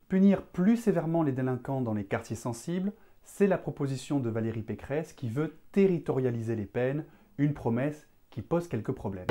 Punir plus sévèrement les délinquants dans les quartiers sensibles, c'est la proposition de Valérie Pécresse qui veut territorialiser les peines, une promesse qui pose quelques problèmes.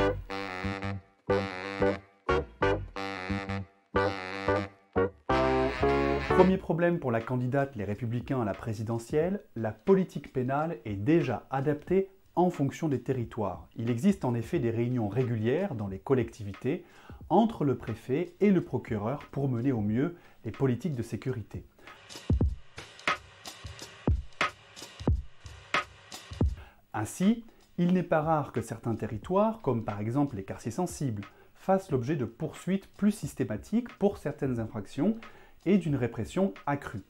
Premier problème pour la candidate Les Républicains à la présidentielle, la politique pénale est déjà adaptée en fonction des territoires. Il existe en effet des réunions régulières dans les collectivités entre le préfet et le procureur pour mener au mieux les politiques de sécurité. Ainsi, il n'est pas rare que certains territoires, comme par exemple les quartiers sensibles, fassent l'objet de poursuites plus systématiques pour certaines infractions et d'une répression accrue.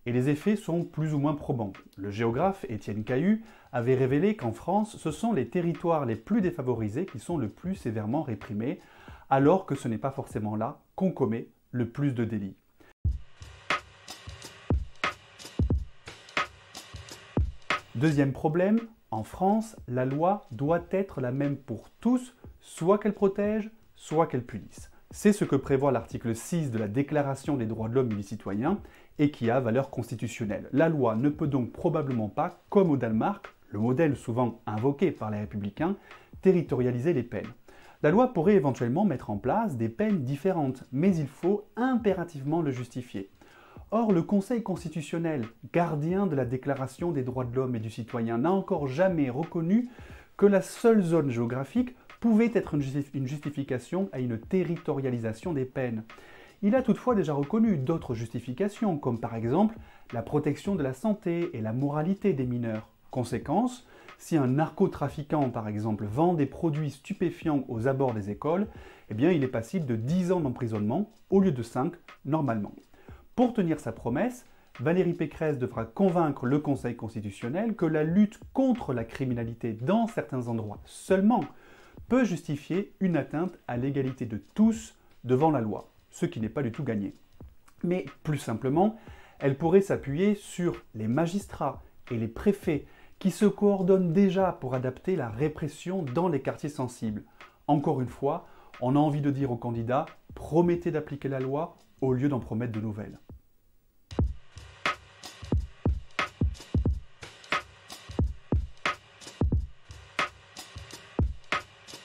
Et les effets sont plus ou moins probants. Le géographe Étienne Cahu avait révélé qu'en France, ce sont les territoires les plus défavorisés qui sont le plus sévèrement réprimés, alors que ce n'est pas forcément là qu'on commet le plus de délits. Deuxième problème, en France, la loi doit être la même pour tous, soit qu'elle protège, soit qu'elle punisse. C'est ce que prévoit l'article 6 de la Déclaration des droits de l'homme et du citoyen et qui a valeur constitutionnelle. La loi ne peut donc probablement pas, comme au Danemark, le modèle souvent invoqué par les Républicains, territorialiser les peines. La loi pourrait éventuellement mettre en place des peines différentes, mais il faut impérativement le justifier. Or, le Conseil constitutionnel, gardien de la Déclaration des droits de l'homme et du citoyen, n'a encore jamais reconnu que la seule zone géographique pouvait être une justification à une territorialisation des peines. Il a toutefois déjà reconnu d'autres justifications, comme par exemple la protection de la santé et la moralité des mineurs. Conséquence, si un narcotrafiquant, par exemple, vend des produits stupéfiants aux abords des écoles, eh bien, il est passible de 10 ans d'emprisonnement au lieu de 5 normalement. Pour tenir sa promesse, Valérie Pécresse devra convaincre le Conseil constitutionnel que la lutte contre la criminalité dans certains endroits seulement peut justifier une atteinte à l'égalité de tous devant la loi, ce qui n'est pas du tout gagné. Mais plus simplement, elle pourrait s'appuyer sur les magistrats et les préfets qui se coordonnent déjà pour adapter la répression dans les quartiers sensibles. Encore une fois, on a envie de dire aux candidats « promettez d'appliquer la loi » au lieu d'en promettre de nouvelles.